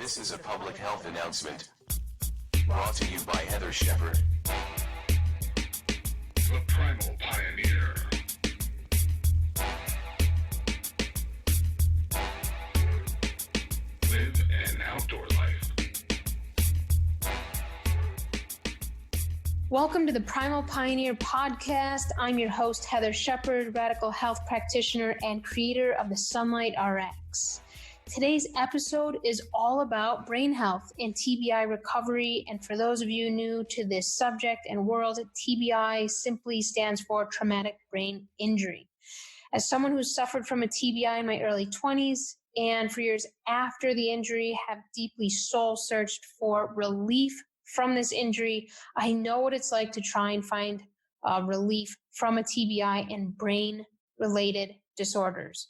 This is a public health announcement brought to you by Heather Shepard, the Primal Pioneer. Live an outdoor life. Welcome to the Primal Pioneer podcast. I'm your host, Heather Shepard, radical health practitioner and creator of the Sunlight RX. Today's episode is all about brain health and TBI recovery. And for those of you new to this subject and world, TBI simply stands for traumatic brain injury. As someone who suffered from a TBI in my early 20s and for years after the injury have deeply soul searched for relief from this injury, I know what it's like to try and find relief from a TBI and brain-related disorders.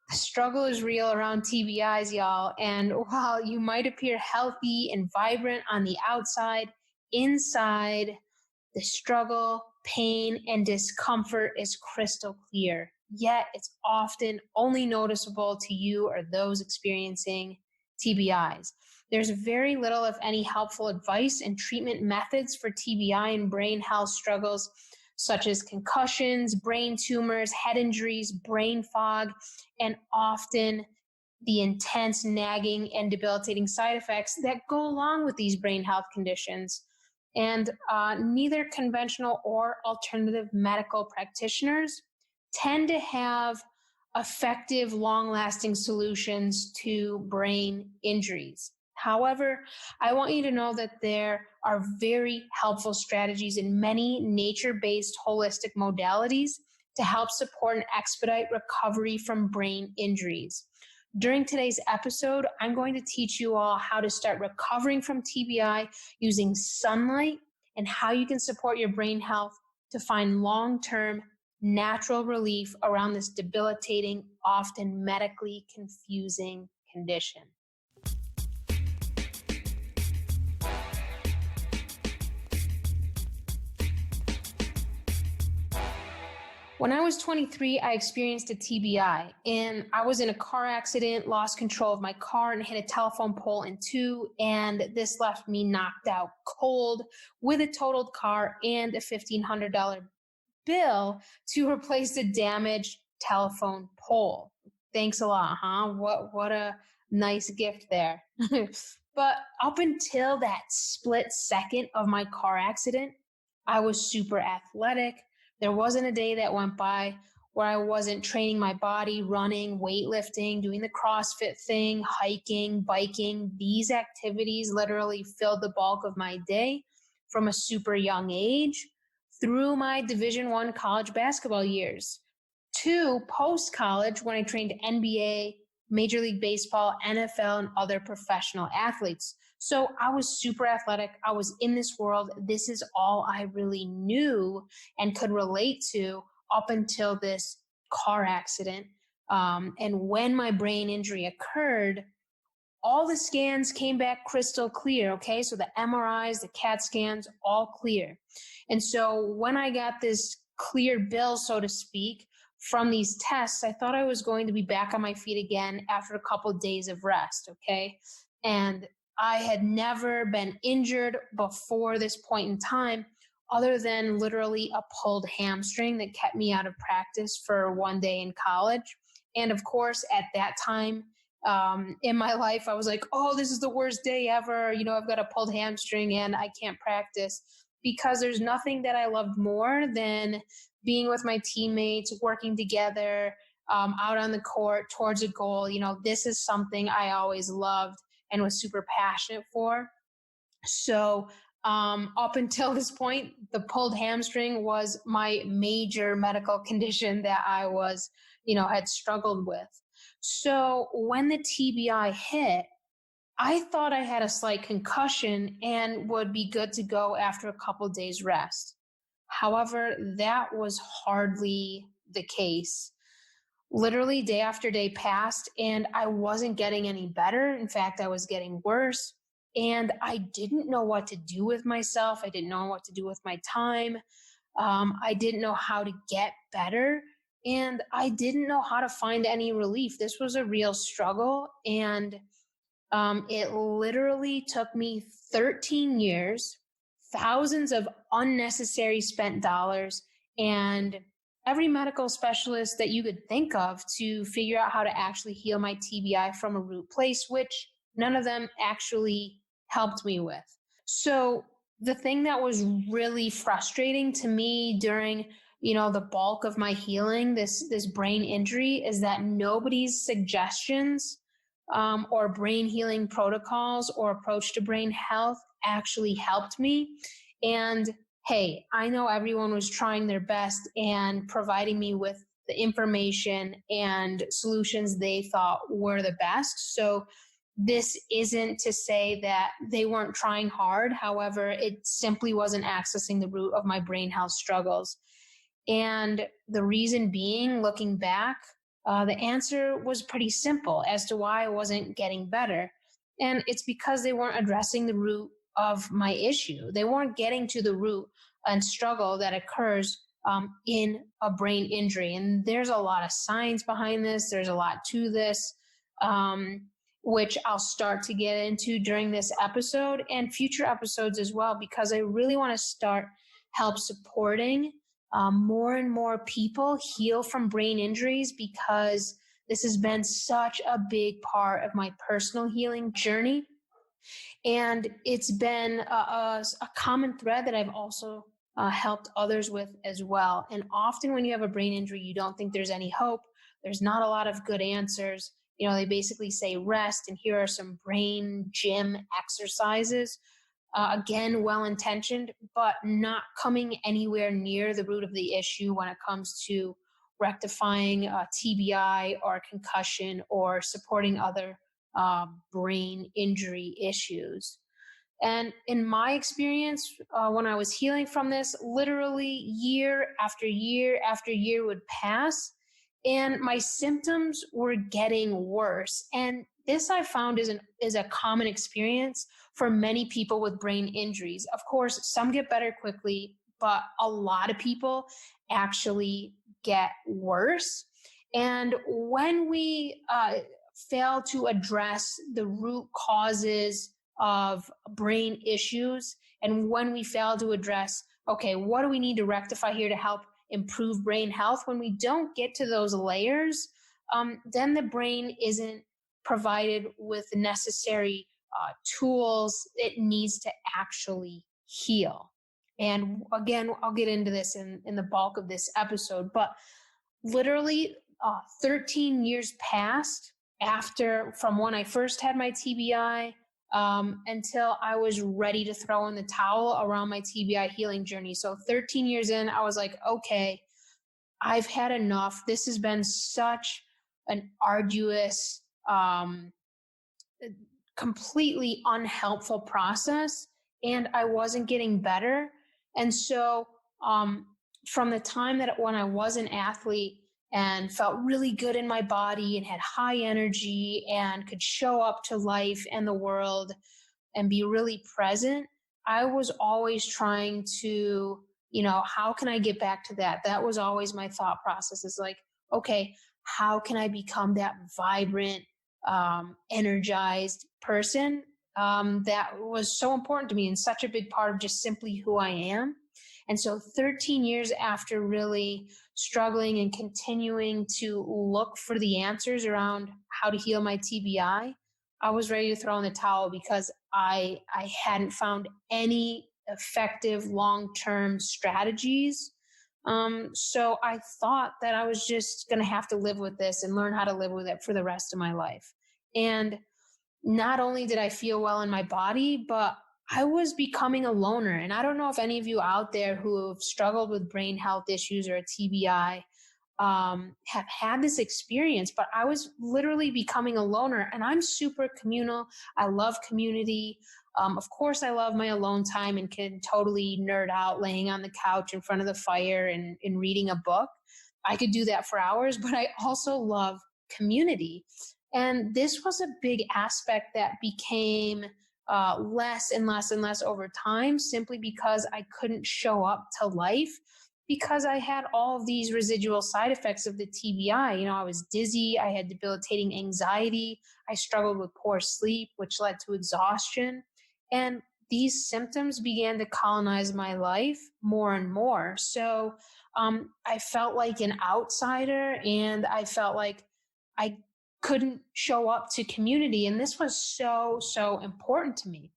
The struggle is real around TBIs, y'all, and while you might appear healthy and vibrant on the outside, inside, the struggle, pain, and discomfort is crystal clear. Yet it's often only noticeable to you or those experiencing TBIs. There's very little, if any, helpful advice and treatment methods for TBI and brain health struggles, such as concussions, brain tumors, head injuries, brain fog, and often the intense nagging and debilitating side effects that go along with these brain health conditions. And neither conventional or alternative medical practitioners tend to have effective, long-lasting solutions to brain injuries. However, I want you to know that there are very helpful strategies in many nature-based holistic modalities to help support and expedite recovery from brain injuries. During today's episode, I'm going to teach you all how to start recovering from TBI using sunlight and how you can support your brain health to find long-term natural relief around this debilitating, often medically confusing condition. When I was 23, I experienced a TBI, and I was in a car accident, lost control of my car, and hit a telephone pole in two, and this left me knocked out cold with a totaled car and a $1,500 bill to replace the damaged telephone pole. Thanks a lot, huh? What a nice gift there. But up until that split second of my car accident, I was super athletic. There wasn't a day that went by where I wasn't training my body, running, weightlifting, doing the CrossFit thing, hiking, biking. These activities literally filled the bulk of my day from a super young age through my Division I college basketball years to post-college when I trained NBA, Major League Baseball, NFL, and other professional athletes. So I was super athletic. I was in this world. This is all I really knew and could relate to up until this car accident. And when my brain injury occurred, all the scans came back crystal clear, okay? So the MRIs, the CAT scans, all clear. And so when I got this clear bill, so to speak, from these tests, I thought I was going to be back on my feet again after a couple of days of rest, okay? And I had never been injured before this point in time, other than literally a pulled hamstring that kept me out of practice for one day in college. And of course, at that time in my life, I was like, oh, this is the worst day ever. You know, I've got a pulled hamstring and I can't practice, because there's nothing that I loved more than being with my teammates, working together, out on the court towards a goal. You know, this is something I always loved and was super passionate for. So up until this point, the pulled hamstring was my major medical condition that I was, had struggled with. So when the TBI hit, I thought I had a slight concussion and would be good to go after a couple of days rest. However, that was hardly the case. Literally day after day passed and I wasn't getting any better. In fact, I was getting worse and I didn't know what to do with myself. I didn't know what to do with my time. I didn't know how to get better and I didn't know how to find any relief. This was a real struggle and It literally took me 13 years, thousands of unnecessary spent dollars, and every medical specialist that you could think of to figure out how to actually heal my TBI from a root place, which none of them actually helped me with. So the thing that was really frustrating to me during the bulk of my healing, this brain injury, is that nobody's suggestions or brain healing protocols or approach to brain health actually helped me. And hey, I know everyone was trying their best and providing me with the information and solutions they thought were the best. So this isn't to say that they weren't trying hard. However, it simply wasn't accessing the root of my brain health struggles. And the reason being, looking back, the answer was pretty simple as to why I wasn't getting better. And it's because they weren't addressing the root of my issue. They weren't getting to the root and struggle that occurs in a brain injury. And there's a lot of science behind this. There's a lot to this, which I'll start to get into during this episode and future episodes as well, because I really want to help supporting more and more people heal from brain injuries, because this has been such a big part of my personal healing journey. And it's been a common thread that I've also helped others with as well. And often when you have a brain injury, you don't think there's any hope. There's not a lot of good answers. They basically say rest, and here are some brain gym exercises. Again, well-intentioned, but not coming anywhere near the root of the issue when it comes to rectifying TBI or concussion or supporting other brain injury issues. And in my experience, when I was healing from this, literally year after year after year would pass, and my symptoms were getting worse. And this I found is a common experience for many people with brain injuries. Of course, some get better quickly, but a lot of people actually get worse. And when we fail to address the root causes of brain issues, and when we fail to address, okay, what do we need to rectify here to help improve brain health? When we don't get to those layers, then the brain isn't provided with the necessary tools it needs to actually heal. And again, I'll get into this in the bulk of this episode, but literally 13 years passed from when I first had my TBI until I was ready to throw in the towel around my TBI healing journey. So 13 years in, I was like, okay, I've had enough. This has been such an arduous, completely unhelpful process, and I wasn't getting better. And so from the time that when I was an athlete and felt really good in my body and had high energy and could show up to life and the world and be really present, I was always trying to, how can I get back to that? That was always my thought process, is like, okay, how can I become that vibrant, energized person that was so important to me and such a big part of just simply who I am. And so 13 years after really struggling and continuing to look for the answers around how to heal my TBI, I was ready to throw in the towel because I hadn't found any effective long-term strategies. So I thought that I was just going to have to live with this and learn how to live with it for the rest of my life. And not only did I feel well in my body, but I was becoming a loner. And I don't know if any of you out there who have struggled with brain health issues or a TBI have had this experience, but I was literally becoming a loner. And I'm super communal. I love community. Of course, I love my alone time and can totally nerd out laying on the couch in front of the fire and reading a book. I could do that for hours, but I also love community. And this was a big aspect that became less and less and less over time, simply because I couldn't show up to life because I had all of these residual side effects of the TBI. I was dizzy, I had debilitating anxiety, I struggled with poor sleep, which led to exhaustion. And these symptoms began to colonize my life more and more. So I felt like an outsider, and I felt like I couldn't show up to community. And this was so, so important to me.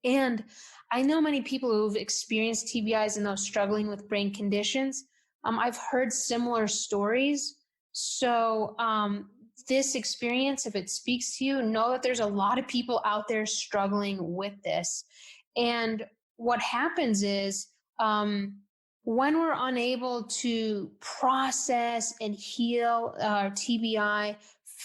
And I know many people who've experienced TBIs and those struggling with brain conditions. I've heard similar stories. So, this experience, if it speaks to you, know that there's a lot of people out there struggling with this. And what happens is, when we're unable to process and heal our TBI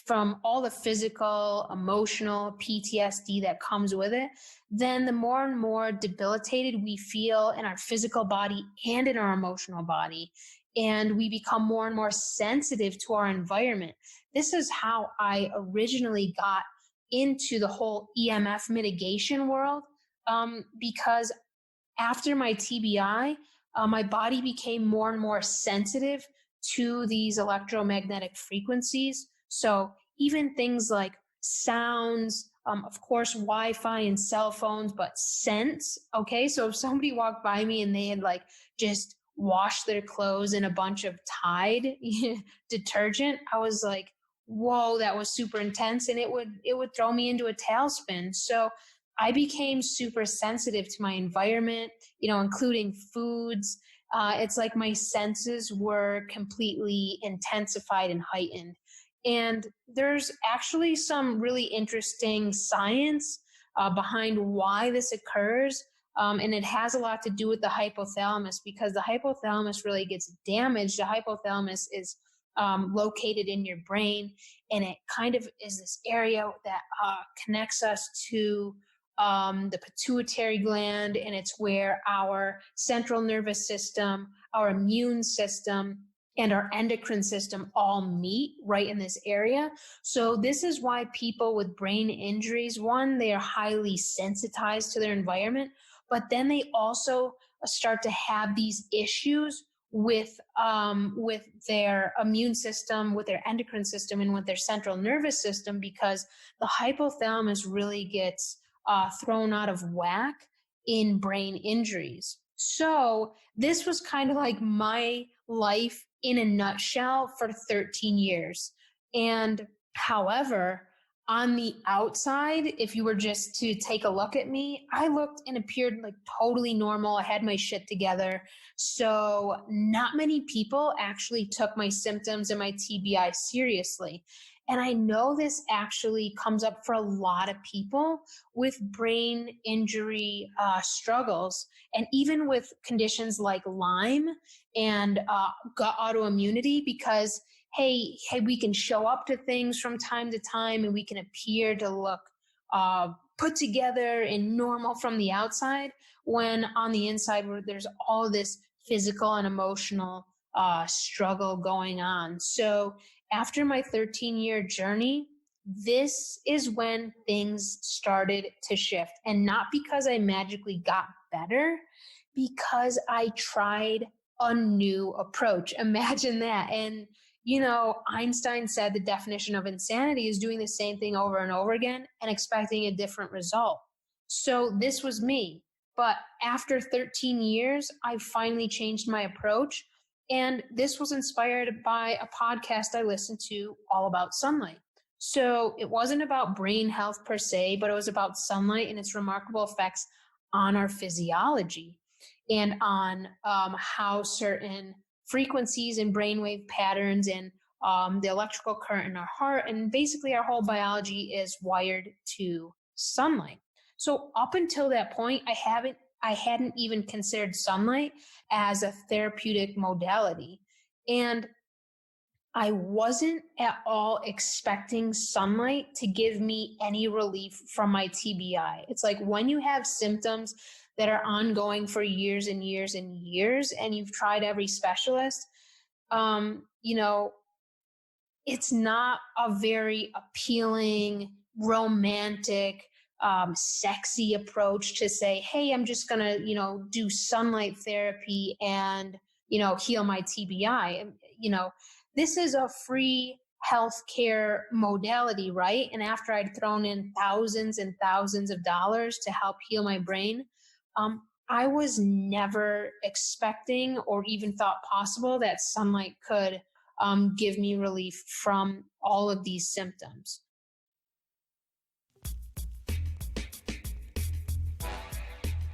from all the physical, emotional PTSD that comes with it, then the more and more debilitated we feel in our physical body and in our emotional body. And we become more and more sensitive to our environment. This is how I originally got into the whole EMF mitigation world, because after my TBI, my body became more and more sensitive to these electromagnetic frequencies. So even things like sounds, of course, Wi-Fi and cell phones, but scents. Okay, so if somebody walked by me and they had like just washed their clothes in a bunch of Tide detergent, I was like, whoa, that was super intense, and it would throw me into a tailspin. So I became super sensitive to my environment, including foods. It's like my senses were completely intensified and heightened. And there's actually some really interesting science behind why this occurs. And it has a lot to do with the hypothalamus, because the hypothalamus really gets damaged. The hypothalamus is located in your brain, and it kind of is this area that connects us to the pituitary gland, and it's where our central nervous system, our immune system, and our endocrine system all meet right in this area. So this is why people with brain injuries, one, they are highly sensitized to their environment, but then they also start to have these issues with their immune system, with their endocrine system, and with their central nervous system, because the hypothalamus really gets thrown out of whack in brain injuries. So this was kind of like my life in a nutshell for 13 years. And however, on the outside, if you were just to take a look at me, I looked and appeared like totally normal. I had my shit together. So not many people actually took my symptoms and my TBI seriously. And I know this actually comes up for a lot of people with brain injury struggles, and even with conditions like Lyme and gut autoimmunity, because hey, we can show up to things from time to time and we can appear to look put together and normal from the outside, when on the inside there's all this physical and emotional struggle going on. So after my 13-year journey, this is when things started to shift. And not because I magically got better, because I tried a new approach. Imagine that. And, Einstein said the definition of insanity is doing the same thing over and over again and expecting a different result. So this was me. But after 13 years, I finally changed my approach. And this was inspired by a podcast I listened to all about sunlight. So it wasn't about brain health per se, but it was about sunlight and its remarkable effects on our physiology and on how certain frequencies and brainwave patterns and the electrical current in our heart, and basically our whole biology is wired to sunlight. So up until that point, I hadn't even considered sunlight as a therapeutic modality. And I wasn't at all expecting sunlight to give me any relief from my TBI. It's like when you have symptoms that are ongoing for years and years and years, and you've tried every specialist, it's not a very appealing, romantic, sexy approach to say, hey, I'm just going to, do sunlight therapy and, heal my TBI. This is a free healthcare modality, right? And after I'd thrown in thousands and thousands of dollars to help heal my brain, I was never expecting or even thought possible that sunlight could give me relief from all of these symptoms.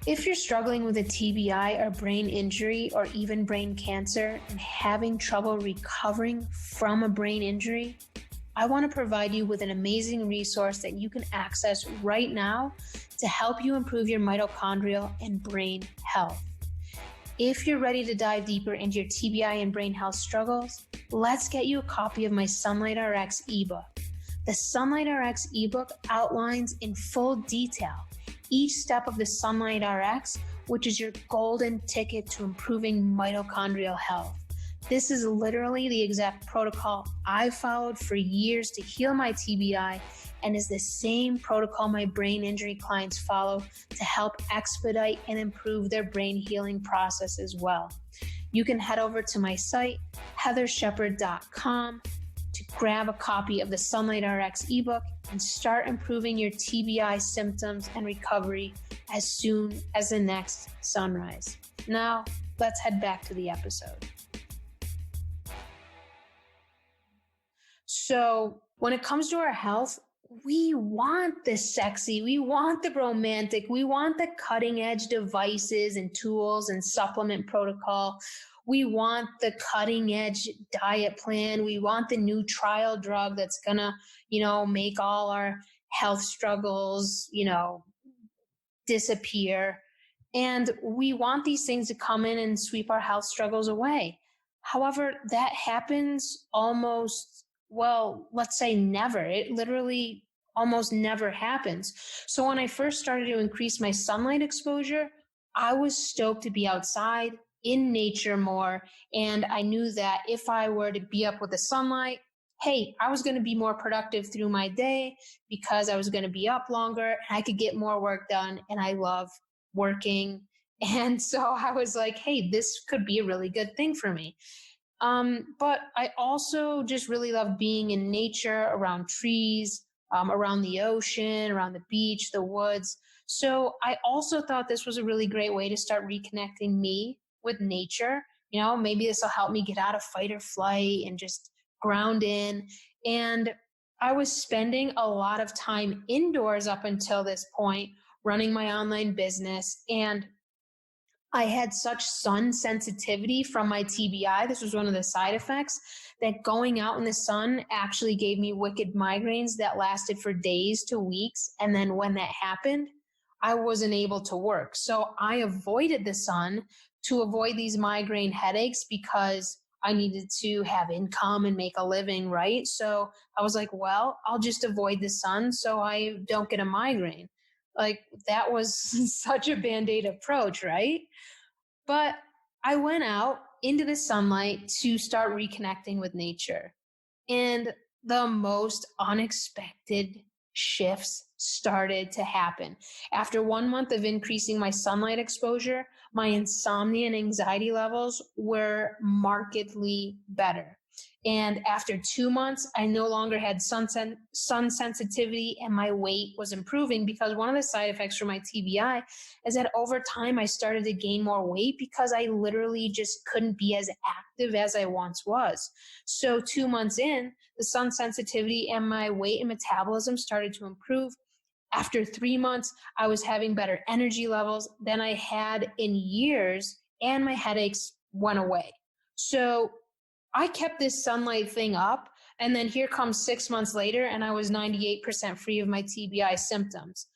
If you're struggling with a TBI or brain injury or even brain cancer and having trouble recovering from a brain injury, I want to provide you with an amazing resource that you can access right now to help you improve your mitochondrial and brain health. If you're ready to dive deeper into your TBI and brain health struggles, let's get you a copy of my Sunlight RX ebook. The Sunlight RX ebook outlines in full detail each step of the Sunlight RX, which is your golden ticket to improving mitochondrial health. This is literally the exact protocol I followed for years to heal my TBI and is the same protocol my brain injury clients follow to help expedite and improve their brain healing process as well. You can head over to my site, heathershepard.com, to grab a copy of the Sunlight RX ebook and start improving your TBI symptoms and recovery as soon as the next sunrise. Now, let's head back to the episode. So, when it comes to our health, we want the sexy, we want the romantic, we want the cutting edge devices and tools and supplement protocol. We want the cutting edge diet plan. We want the new trial drug that's gonna, make all our health struggles, disappear. And we want these things to come in and sweep our health struggles away. However, that happens almost, let's say never. It literally almost never happens. So when I first started to increase my sunlight exposure, I was stoked to be outside in nature more. And I knew that if I were to be up with the sunlight, hey, I was going to be more productive through my day because I was going to be up longer and I could get more work done. And I love working. And so I was like, hey, this could be a really good thing for me. But I also just really love being in nature, around trees, around the ocean, around the beach, the woods. So I also thought this was a really great way to start reconnecting me with nature. Maybe this will help me get out of fight or flight and just ground in. And I was spending a lot of time indoors up until this point, running my online business. And I had such sun sensitivity from my TBI. This was one of the side effects, that going out in the sun actually gave me wicked migraines that lasted for days to weeks. And then when that happened, I wasn't able to work. So I avoided the sun to avoid these migraine headaches because I needed to have income and make a living, right? So I was like, well, I'll just avoid the sun so I don't get a migraine. Like, that was such a Band-Aid approach, right? But I went out into the sunlight to start reconnecting with nature. And the most unexpected shifts started to happen. After 1 month of increasing my sunlight exposure, my insomnia and anxiety levels were markedly better. And after 2 months, I no longer had sun sensitivity and my weight was improving, because one of the side effects from my TBI is that over time I started to gain more weight because I literally just couldn't be as active as I once was. So 2 months in, the sun sensitivity and my weight and metabolism started to improve. After 3 months, I was having better energy levels than I had in years, and my headaches went away. So I kept this sunlight thing up, and then here comes 6 months later, and I was 98% free of my TBI symptoms.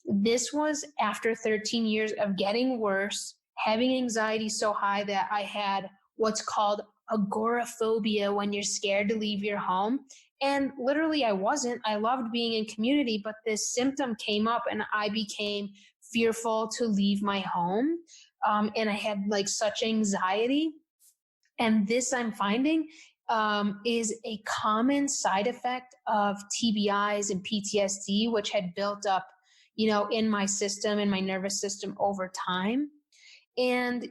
This was after 13 years of getting worse, having anxiety so high that I had what's called agoraphobia, when you're scared to leave your home. And literally I wasn't. I loved being in community, but this symptom came up and I became fearful to leave my home. And I had like such anxiety. And this, I'm finding, is a common side effect of TBIs and PTSD, which had built up, in my system, in my nervous system over time. And,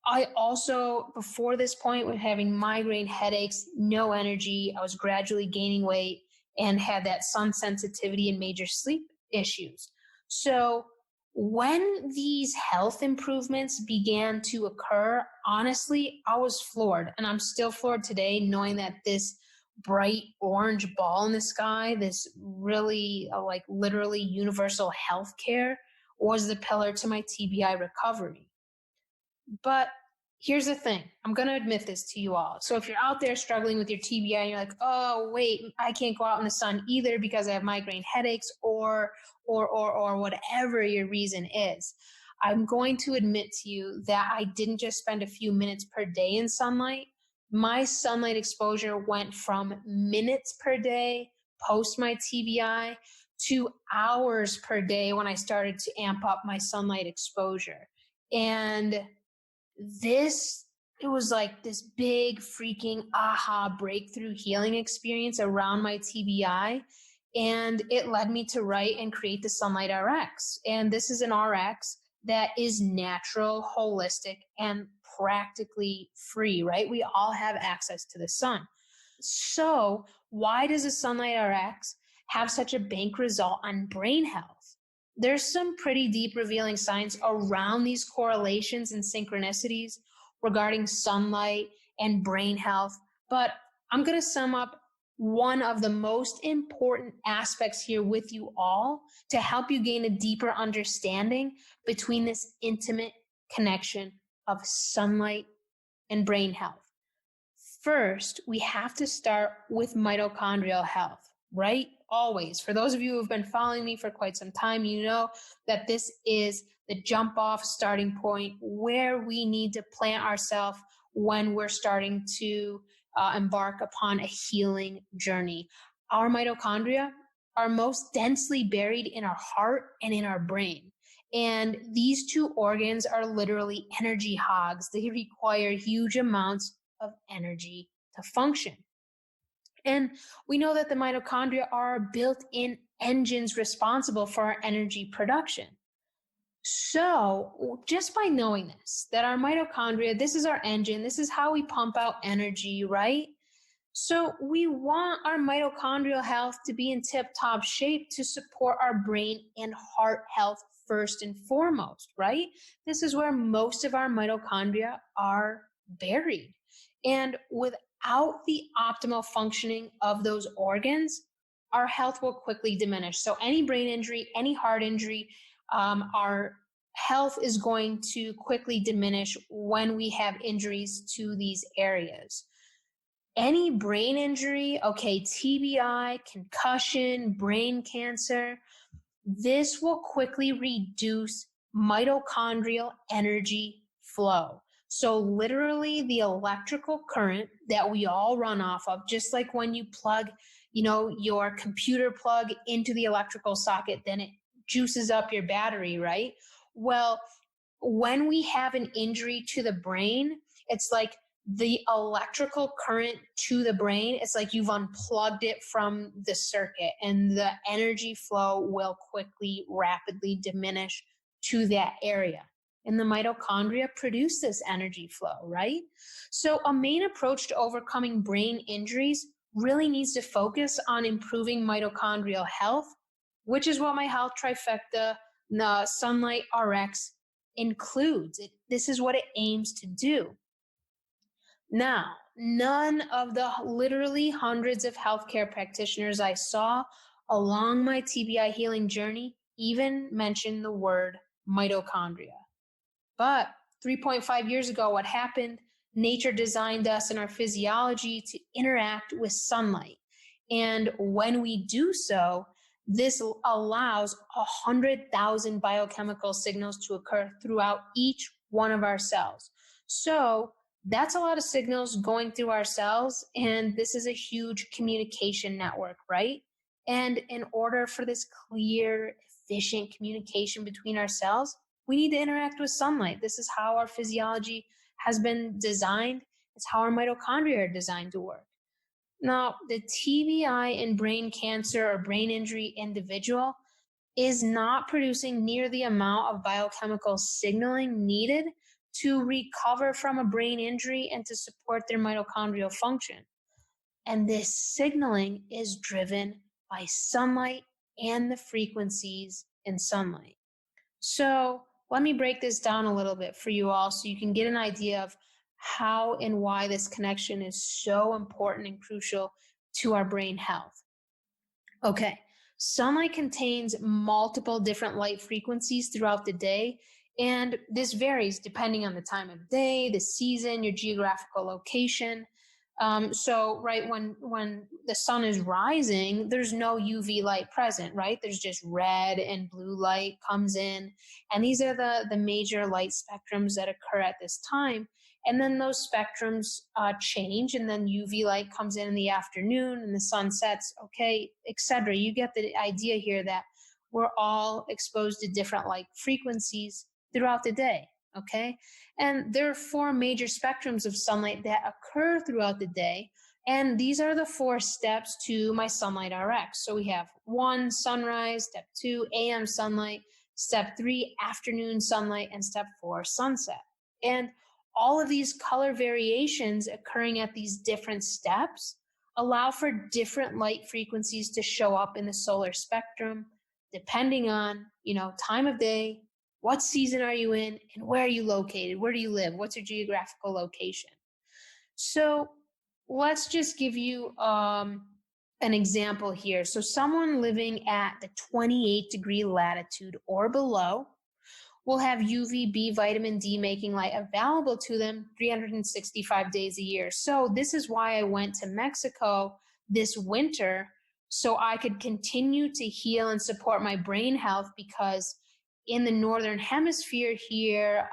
I also, before this point, was having migraine headaches, no energy. I was gradually gaining weight and had that sun sensitivity and major sleep issues. So when these health improvements began to occur, honestly, I was floored. And I'm still floored today knowing that this bright orange ball in the sky, this really like literally universal healthcare, was the pillar to my TBI recovery. But here's the thing. I'm going to admit this to you all. So if you're out there struggling with your TBI and you're like, oh, wait, I can't go out in the sun either because I have migraine headaches or whatever your reason is, I'm going to admit to you that I didn't just spend a few minutes per day in sunlight. My sunlight exposure went from minutes per day post my TBI to hours per day when I started to amp up my sunlight exposure. And it was like this big freaking aha breakthrough healing experience around my TBI. And it led me to write and create the Sunlight RX. And this is an RX that is natural, holistic, and practically free, right? We all have access to the sun. So why does a Sunlight RX have such a bank result on brain health? There's some pretty deep revealing science around these correlations and synchronicities regarding sunlight and brain health, but I'm going to sum up one of the most important aspects here with you all to help you gain a deeper understanding between this intimate connection of sunlight and brain health. First, we have to start with mitochondrial health, right? Always. For those of you who have been following me for quite some time, you know that this is the jump off starting point where we need to plant ourselves when we're starting to embark upon a healing journey. Our mitochondria are most densely buried in our heart and in our brain. And these two organs are literally energy hogs. They require huge amounts of energy to function. And we know that the mitochondria are built-in engines responsible for our energy production. So just by knowing this, that our mitochondria, this is our engine, this is how we pump out energy, right? So we want our mitochondrial health to be in tip-top shape to support our brain and heart health first and foremost, right? This is where most of our mitochondria are buried. And without the optimal functioning of those organs, our health will quickly diminish. So any brain injury, any heart injury, our health is going to quickly diminish when we have injuries to these areas. Any brain injury, okay, TBI, concussion, brain cancer, this will quickly reduce mitochondrial energy flow. So literally the electrical current that we all run off of, just like when you plug, your computer plug into the electrical socket, then it juices up your battery, right? Well, when we have an injury to the brain, it's like the electrical current to the brain, it's like you've unplugged it from the circuit, and the energy flow will quickly, rapidly diminish to that area. And the mitochondria produce this energy flow, right? So a main approach to overcoming brain injuries really needs to focus on improving mitochondrial health, which is what my health trifecta, the Sunlight RX, includes. This is what it aims to do. Now, none of the literally hundreds of healthcare practitioners I saw along my TBI healing journey even mentioned the word mitochondria. But 3.5 years ago, what happened? Nature designed us and our physiology to interact with sunlight. And when we do so, this allows 100,000 biochemical signals to occur throughout each one of our cells. So that's a lot of signals going through our cells, and this is a huge communication network, right? And in order for this clear, efficient communication between our cells, we need to interact with sunlight. This is how our physiology has been designed. It's how our mitochondria are designed to work. Now, the TBI and brain cancer or brain injury individual is not producing near the amount of biochemical signaling needed to recover from a brain injury and to support their mitochondrial function. And this signaling is driven by sunlight and the frequencies in sunlight. So let me break this down a little bit for you all so you can get an idea of how and why this connection is so important and crucial to our brain health. Okay, sunlight contains multiple different light frequencies throughout the day, and this varies depending on the time of day, the season, your geographical location. So right when the sun is rising, there's no UV light present, right? There's just red and blue light comes in. And these are the major light spectrums that occur at this time. And then those spectrums change, and then UV light comes in the afternoon and the sun sets, okay, etc. You get the idea here that we're all exposed to different light frequencies throughout the day. Okay. And there are four major spectrums of sunlight that occur throughout the day. And these are the four steps to my Sunlight RX. So we have 1, sunrise, step 2, AM sunlight, step 3, afternoon sunlight, and step 4, sunset. And all of these color variations occurring at these different steps allow for different light frequencies to show up in the solar spectrum, depending on, time of day, what season are you in, and where are you located? Where do you live? What's your geographical location? So let's just give you an example here. So someone living at the 28-degree latitude or below will have UVB vitamin D making light available to them 365 days a year. So this is why I went to Mexico this winter, so I could continue to heal and support my brain health, because in the Northern Hemisphere here,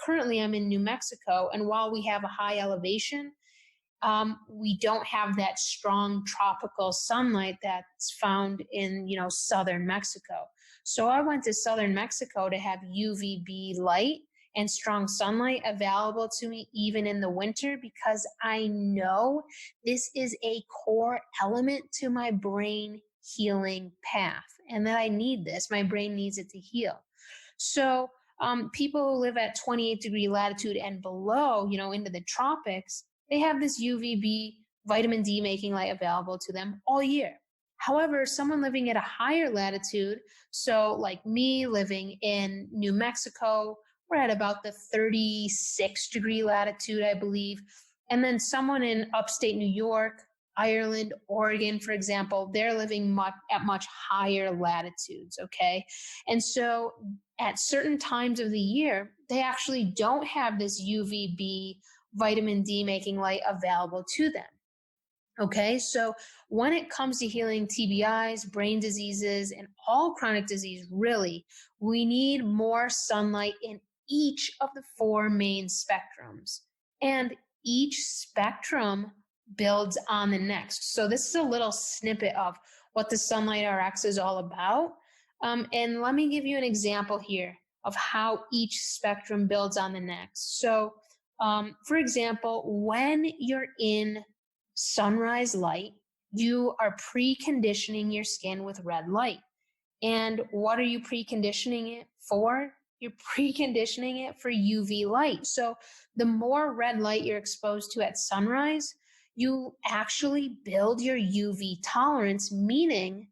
currently I'm in New Mexico, and while we have a high elevation, we don't have that strong tropical sunlight that's found in, southern Mexico. So I went to southern Mexico to have UVB light and strong sunlight available to me even in the winter, because I know this is a core element to my brain healing path, and that I need this. My brain needs it to heal. So people who live at 28-degree latitude and below, into the tropics, they have this UVB vitamin D making light available to them all year. However, someone living at a higher latitude, so like me living in New Mexico, we're at about the 36-degree latitude, I believe. And then someone in upstate New York, Ireland, Oregon, for example, they're living at much higher latitudes, okay? And so at certain times of the year, they actually don't have this UVB vitamin D making light available to them. Okay, so when it comes to healing TBIs, brain diseases, and all chronic disease, really, we need more sunlight in each of the four main spectrums. And each spectrum builds on the next. So this is a little snippet of what the Sunlight RX is all about. And let me give you an example here of how each spectrum builds on the next. So, for example, when you're in sunrise light, you are preconditioning your skin with red light. And what are you preconditioning it for? You're preconditioning it for UV light. So the more red light you're exposed to at sunrise, you actually build your UV tolerance, meaning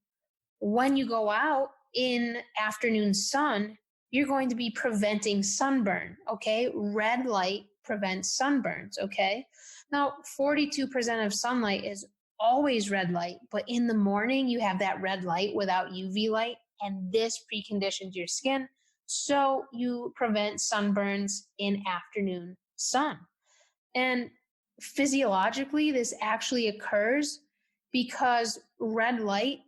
when you go out in afternoon sun, you're going to be preventing sunburn, okay? Red light prevents sunburns, okay? Now, 42% of sunlight is always red light, but in the morning you have that red light without UV light, and this preconditions your skin, so you prevent sunburns in afternoon sun. And physiologically, this actually occurs because red light,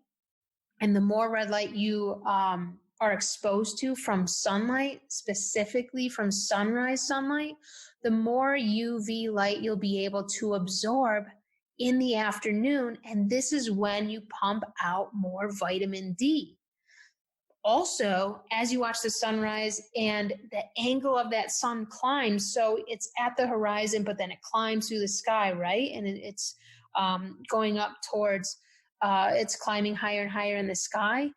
and the more red light you are exposed to from sunlight, specifically from sunrise sunlight, the more UV light you'll be able to absorb in the afternoon. And this is when you pump out more vitamin D. Also, as you watch the sunrise and the angle of that sun climbs, so it's at the horizon, but then it climbs through the sky, right? And it's going up towards, it's climbing higher and higher in the sky.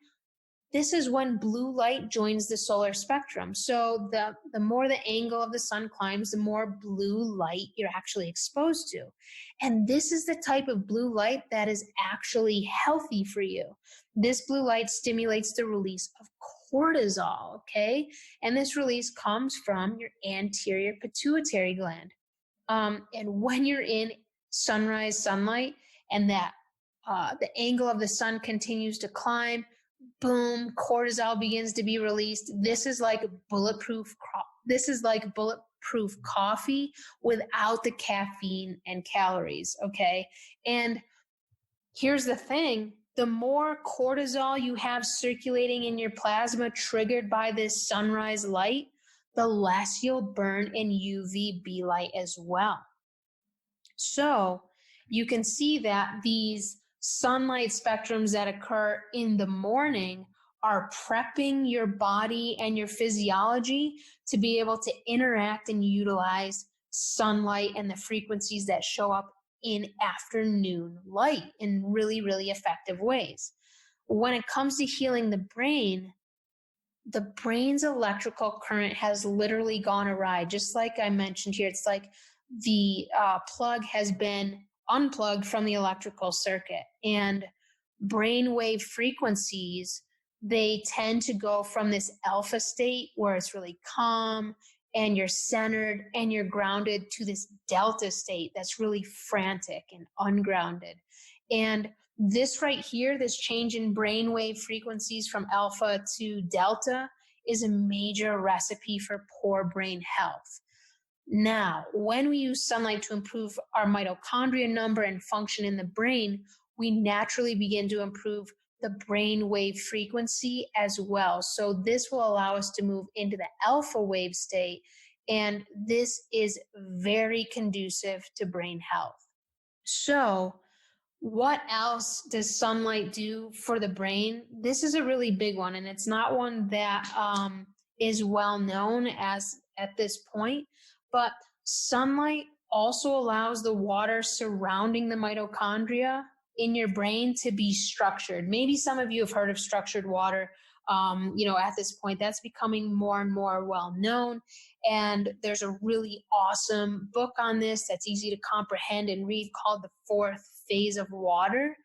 this is when blue light joins the solar spectrum. So the more the angle of the sun climbs, the more blue light you're actually exposed to. And this is the type of blue light that is actually healthy for you. This blue light stimulates the release of cortisol, okay? And this release comes from your anterior pituitary gland. And when you're in sunrise sunlight and that the angle of the sun continues to climb, boom, cortisol begins to be released. This is like bulletproof. This is like bulletproof coffee without the caffeine and calories. Okay. And here's the thing. The more cortisol you have circulating in your plasma triggered by this sunrise light, the less you'll burn in UVB light as well. So you can see that these sunlight spectrums that occur in the morning are prepping your body and your physiology to be able to interact and utilize sunlight and the frequencies that show up in afternoon light in really, really effective ways. When it comes to healing the brain's electrical current has literally gone awry. Just like I mentioned here, it's like the plug has been unplugged from the electrical circuit, and brainwave frequencies, they tend to go from this alpha state where it's really calm and you're centered and you're grounded to this delta state that's really frantic and ungrounded. And this right here, this change in brainwave frequencies from alpha to delta, is a major recipe for poor brain health. Now, when we use sunlight to improve our mitochondria number and function in the brain, we naturally begin to improve the brain wave frequency as well. So this will allow us to move into the alpha wave state, and this is very conducive to brain health. So what else does sunlight do for the brain? This is a really big one, and it's not one that is well known as at this point, but sunlight also allows the water surrounding the mitochondria in your brain to be structured. Maybe some of you have heard of structured water. At this point, that's becoming more and more well known. And there's a really awesome book on this that's easy to comprehend and read called The Fourth Phase of Water.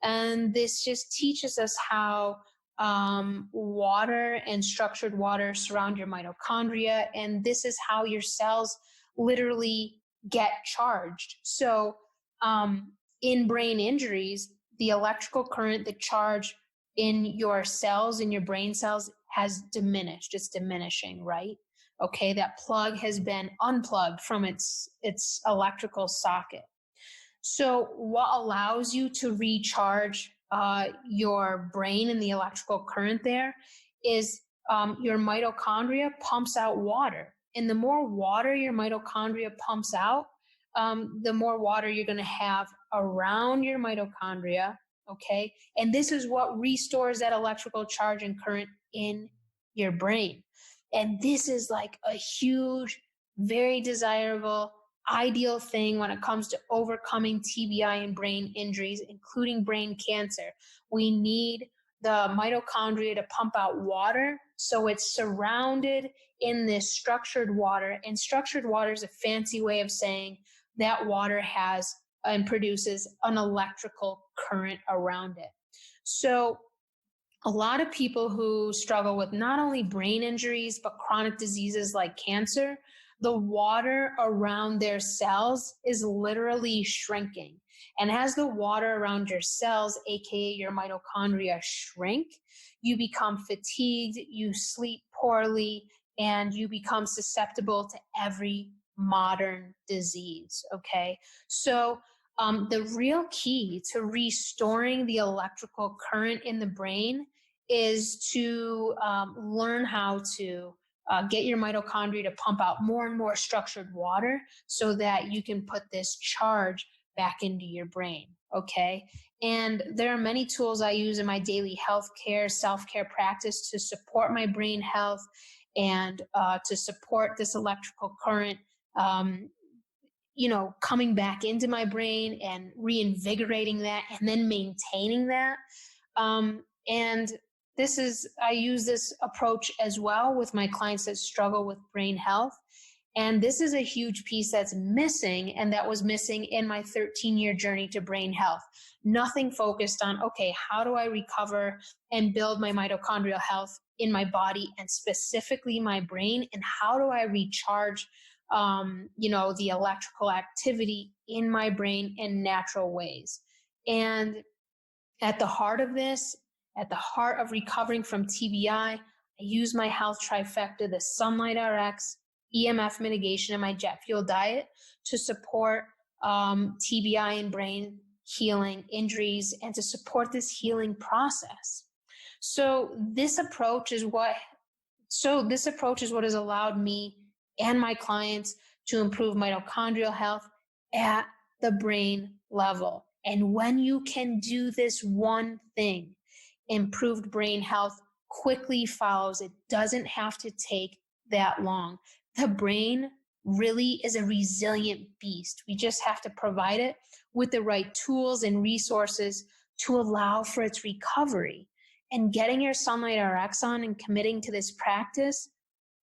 And this just teaches us how water and structured water surround your mitochondria. And this is how your cells literally get charged. So in brain injuries, the electrical current, the charge in your cells, in your brain cells, has diminished. It's diminishing, right? Okay, that plug has been unplugged from its electrical socket. So what allows you to recharge your brain and the electrical current there is your mitochondria pumps out water. And the more water your mitochondria pumps out, the more water you're going to have around your mitochondria, okay? And this is what restores that electrical charge and current in your brain. And this is like a huge, very desirable, ideal thing when it comes to overcoming TBI and brain injuries, including brain cancer. We need the mitochondria to pump out water, so it's surrounded in this structured water. And structured water is a fancy way of saying that water has and produces an electrical current around it. So a lot of people who struggle with not only brain injuries, but chronic diseases like cancer, the water around their cells is literally shrinking. And as the water around your cells, aka your mitochondria, shrink, you become fatigued, you sleep poorly, and you become susceptible to every modern disease, okay? So the real key to restoring the electrical current in the brain is to learn how to get your mitochondria to pump out more and more structured water so that you can put this charge back into your brain, okay? And there are many tools I use in my daily healthcare, self-care practice to support my brain health and to support this electrical current coming back into my brain and reinvigorating that and then maintaining that. And I use this approach as well with my clients that struggle with brain health. And this is a huge piece that's missing, and that was missing in my 13-year journey to brain health. Nothing focused on, okay, how do I recover and build my mitochondrial health in my body and specifically my brain, and how do I recharge, the electrical activity in my brain in natural ways. And at the heart of this, at the heart of recovering from TBI, I use my health trifecta, the Sunlight RX, EMF mitigation, and my jet fuel diet to support TBI and brain healing injuries and to support this healing process. So this approach is what has allowed me and my clients to improve mitochondrial health at the brain level. And when you can do this one thing, improved brain health quickly follows. It doesn't have to take that long. The brain really is a resilient beast. We just have to provide it with the right tools and resources to allow for its recovery. And getting your Sunlight RX on and committing to this practice,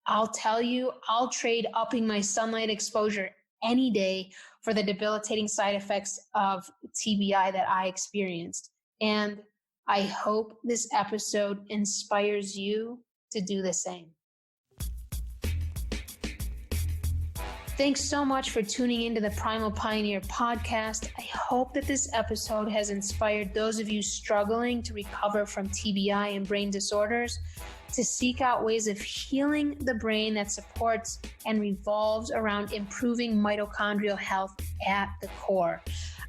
I'll tell you, I'll trade upping my sunlight exposure any day for the debilitating side effects of TBI that I experienced. And I hope this episode inspires you to do the same. Thanks so much for tuning into the Primal Pioneer podcast. I hope that this episode has inspired those of you struggling to recover from TBI and brain disorders to seek out ways of healing the brain that supports and revolves around improving mitochondrial health at the core.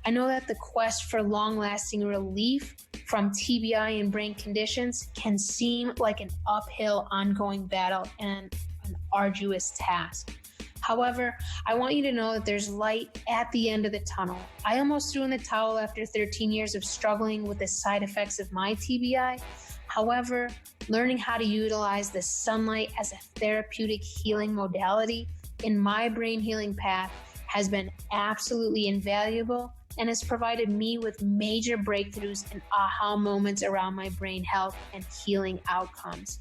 I know that the quest for long-lasting relief from TBI and brain conditions can seem like an uphill, ongoing battle and an arduous task. However, I want you to know that there's light at the end of the tunnel. I almost threw in the towel after 13 years of struggling with the side effects of my TBI. However, learning how to utilize the sunlight as a therapeutic healing modality in my brain healing path has been absolutely invaluable and has provided me with major breakthroughs and aha moments around my brain health and healing outcomes.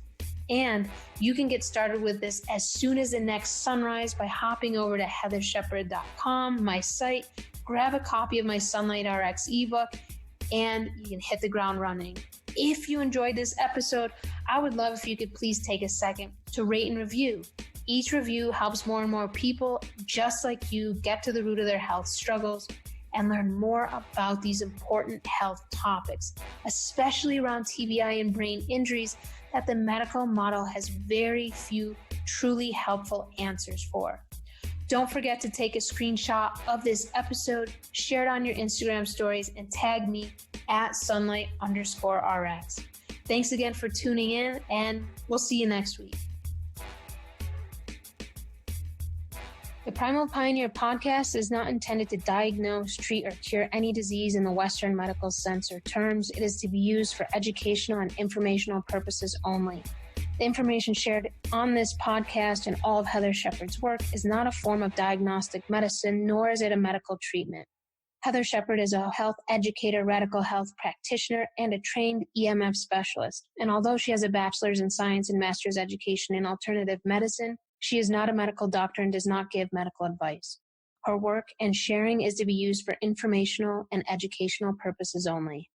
And you can get started with this as soon as the next sunrise by hopping over to heathershepard.com, my site, grab a copy of my Sunlight RX ebook, and you can hit the ground running. If you enjoyed this episode, I would love if you could please take a second to rate and review. Each review helps more and more people just like you get to the root of their health struggles and learn more about these important health topics, especially around TBI and brain injuries that the medical model has very few truly helpful answers for. Don't forget to take a screenshot of this episode, share it on your Instagram stories, and tag me at sunlight_RX. Thanks again for tuning in, and we'll see you next week. The Primal Pioneer podcast is not intended to diagnose, treat, or cure any disease in the Western medical sense or terms. It is to be used for educational and informational purposes only. The information shared on this podcast and all of Heather Shepard's work is not a form of diagnostic medicine, nor is it a medical treatment. Heather Shepard is a health educator, radical health practitioner, and a trained EMF specialist. And although she has a bachelor's in science and master's education in alternative medicine, she is not a medical doctor and does not give medical advice. Her work and sharing is to be used for informational and educational purposes only.